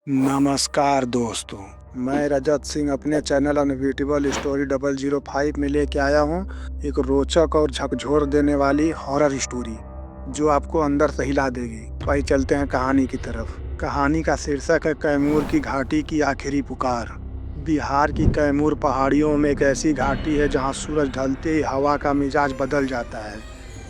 नमस्कार दोस्तों, मैं रजत सिंह अपने चैनल अनबिलीवेबल स्टोरी 005 में लेके आया हूँ एक रोचक और झकझोर देने वाली हॉरर स्टोरी जो आपको अंदर से हिला देगी। तो आइए चलते हैं कहानी की तरफ। कहानी का शीर्षक है कैमूर की घाटी की आखिरी पुकार। बिहार की कैमूर पहाड़ियों में एक ऐसी घाटी है जहाँ सूरज ढलते ही हवा का मिजाज बदल जाता है।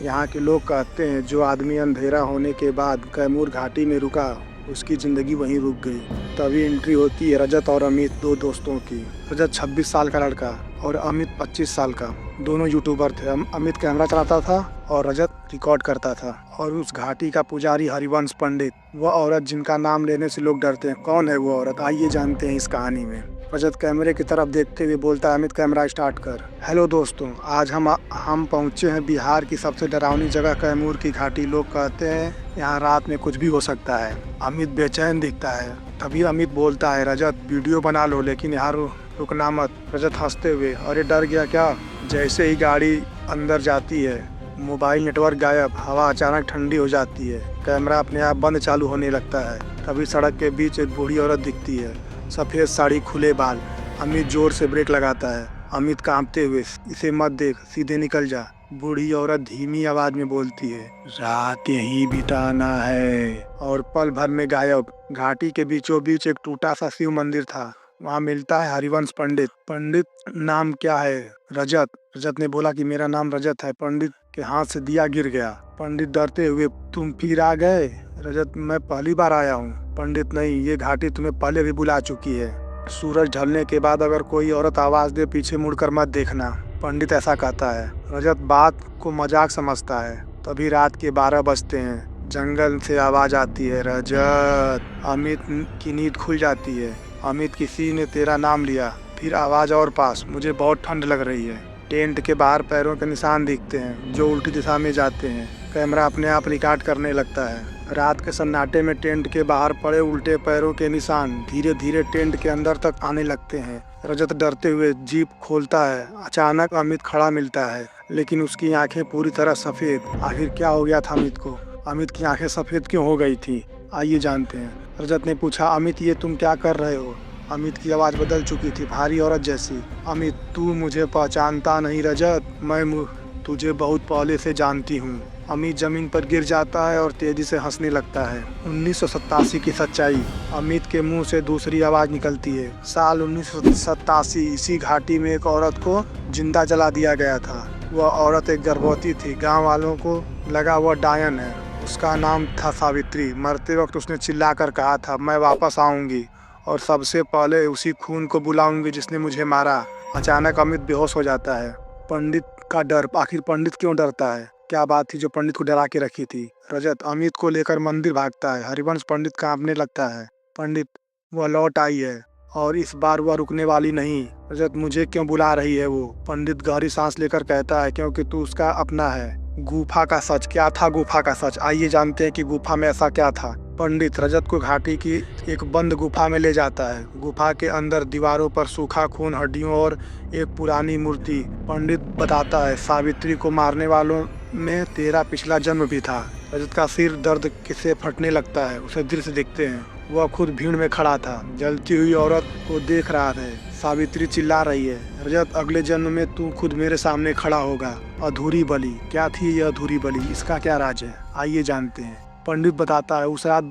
यहाँ के लोग कहते हैं जो आदमी अंधेरा होने के बाद कैमूर घाटी में रुका उसकी ज़िंदगी वहीं रुक गई। तभी एंट्री होती है रजत और अमित, दो दोस्तों की। रजत 26 साल का लड़का और अमित 25 साल का। दोनों यूट्यूबर थे। अमित कैमरा चलाता था और रजत रिकॉर्ड करता था। और उस घाटी का पुजारी हरिवंश पंडित, वह औरत जिनका नाम लेने से लोग डरते हैं। कौन है वो औरत, आइए जानते हैं इस कहानी में। रजत कैमरे की तरफ देखते हुए बोलता है, अमित कैमरा स्टार्ट कर। हेलो दोस्तों, आज हम पहुँचे हैं बिहार की सबसे डरावनी जगह कैमूर की घाटी। लोग कहते हैं यहाँ रात में कुछ भी हो सकता है। अमित बेचैन दिखता है। तभी अमित बोलता है, रजत वीडियो बना लो लेकिन यहाँ रुकना मत। रजत हंसते हुए, अरे डर गया क्या। जैसे ही गाड़ी अंदर जाती है मोबाइल नेटवर्क गायब, हवा अचानक ठंडी हो जाती है, कैमरा अपने आप बंद चालू होने लगता है। तभी सड़क के बीच एक बूढ़ी औरत दिखती है, सफ़ेद साड़ी, खुले बाल। अमित जोर से ब्रेक लगाता है। अमित कांपते हुए, इसे मत देख, सीधे निकल जा। बूढ़ी औरत धीमी आवाज में बोलती है, रात यहीं बिताना है। और पल भर में गायब। घाटी के बीचों बीच एक टूटा सा शिव मंदिर था। वहाँ मिलता है हरिवंश पंडित। पंडित, नाम क्या है। रजत। रजत ने बोला कि मेरा नाम रजत है। पंडित के हाथ से दिया गिर गया। पंडित डरते हुए, तुम फिर आ गए। रजत, मैं पहली बार आया हूँ। पंडित, नहीं, ये घाटी तुम्हें पहले भी बुला चुकी है। सूरज ढलने के बाद अगर कोई औरत आवाज दे पीछे मुड़कर मत देखना। पंडित ऐसा कहता है। रजत बात को मजाक समझता है। तभी रात के 12 बजते हैं। जंगल से आवाज आती है, रजत। अमित की नींद खुल जाती है। अमित, किसी ने तेरा नाम लिया। फिर आवाज और पास, मुझे बहुत ठंड लग रही है। टेंट के बाहर पैरों के निशान दिखते हैं जो उल्टी दिशा में जाते हैं। कैमरा अपने आप रिकॉर्ड करने लगता है। रात के सन्नाटे में टेंट के बाहर पड़े उल्टे पैरों के निशान धीरे धीरे टेंट के अंदर तक आने लगते हैं। रजत डरते हुए जीप खोलता है। अचानक अमित खड़ा मिलता है, लेकिन उसकी आंखें पूरी तरह सफ़ेद। आखिर क्या हो गया था अमित को। अमित की आंखें सफ़ेद क्यों हो गई थी, आइए जानते हैं। रजत ने पूछा, अमित ये तुम क्या कर रहे हो। अमित की आवाज़ बदल चुकी थी, भारी औरत जैसी। अमित, तू मुझे पहचानता नहीं रजत, मैं तुझे बहुत पहले से जानती हूँ। अमित जमीन पर गिर जाता है और तेजी से हंसने लगता है। 1987 की सच्चाई। अमित के मुंह से दूसरी आवाज निकलती है। साल 1987, इसी घाटी में एक औरत को जिंदा जला दिया गया था। वह औरत एक गर्भवती थी। गांव वालों को लगा वह डायन है। उसका नाम था सावित्री। मरते वक्त उसने चिल्लाकर कहा था, मैं वापस आऊंगी और सबसे पहले उसी खून को बुलाऊंगी जिसने मुझे मारा। अचानक अमित बेहोश हो जाता है। पंडित का डर। आखिर पंडित क्यों डरता है, क्या बात थी जो पंडित को डरा के रखी थी। रजत अमित को लेकर मंदिर भागता है। हरिवंश पंडित कांपने लगता है। पंडित, वह लौट आई है और इस बार वह रुकने वाली नहीं। रजत, मुझे क्यों बुला रही है वो। पंडित गहरी सांस लेकर कहता है, क्योंकि तू उसका अपना है। गुफा का सच। क्या था गुफा का सच, आइए जानते हैं कि गुफा में ऐसा क्या था। पंडित रजत को घाटी की एक बंद गुफा में ले जाता है। गुफा के अंदर दीवारों पर सूखा खून, हड्डियों और एक पुरानी मूर्ति। पंडित बताता है, सावित्री को मारने वालों में तेरा पिछला जन्म भी था। रजत का सिर दर्द से फटने लगता है। उसे दृश्य दिखते हैं। वह खुद भीड़ में खड़ा था, जलती हुई औरत को देख रहा है। सावित्री चिल्ला रही है, रजत अगले जन्म में तू खुद मेरे सामने खड़ा होगा। अधूरी बलि। क्या थी यह अधूरी बलि, इसका क्या राज है, आइए जानते हैं। पंडित बताता है, उस रात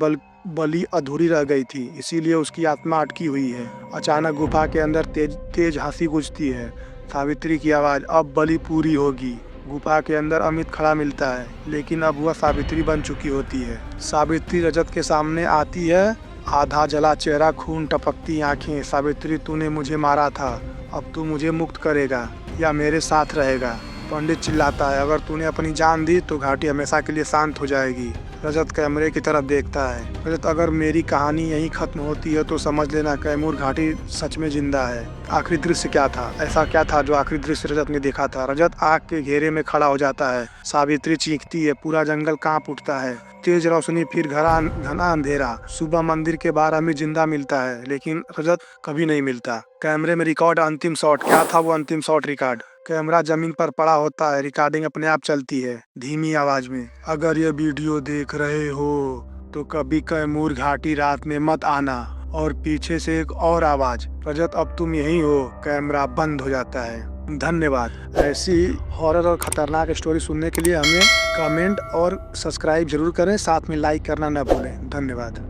बलि अधूरी रह गई थी, इसीलिए उसकी आत्मा अटकी हुई है। अचानक गुफा के अंदर तेज हंसी गूंजती है। सावित्री की आवाज, अब बलि पूरी होगी। गुफा के अंदर अमित खड़ा मिलता है, लेकिन अब वह सावित्री बन चुकी होती है। सावित्री रजत के सामने आती है, आधा जला चेहरा, खून टपकती आंखें। सावित्री, तूने मुझे मारा था, अब तू मुझे मुक्त करेगा या मेरे साथ रहेगा। पंडित चिल्लाता है, अगर तूने अपनी जान दी तो घाटी हमेशा के लिए शांत हो जाएगी। रजत कैमरे की तरफ देखता है। रजत, अगर मेरी कहानी यहीं खत्म होती है तो समझ लेना कैमूर घाटी सच में जिंदा है। आखिरी दृश्य क्या था, ऐसा क्या था जो आखिरी दृश्य रजत ने देखा था। रजत आग के घेरे में खड़ा हो जाता है। सावित्री चीखती है, पूरा जंगल कांप उठता है। तेज रोशनी, फिर घना अंधेरा। सुबह मंदिर के बाहर हमें जिंदा मिलता है, लेकिन रजत कभी नहीं मिलता। कैमरे में रिकॉर्ड अंतिम शॉट। क्या था वो अंतिम शॉट रिकॉर्ड। कैमरा जमीन पर पड़ा होता है। रिकॉर्डिंग अपने आप चलती है धीमी आवाज में, अगर ये वीडियो देख रहे हो तो कभी कैमूर घाटी रात में मत आना। और पीछे से एक और आवाज़, रजत अब तुम यहीं हो। कैमरा बंद हो जाता है। धन्यवाद। ऐसी हॉरर और ख़तरनाक स्टोरी सुनने के लिए हमें कमेंट और सब्सक्राइब ज़रूर करें, साथ में लाइक करना न भूलें। धन्यवाद।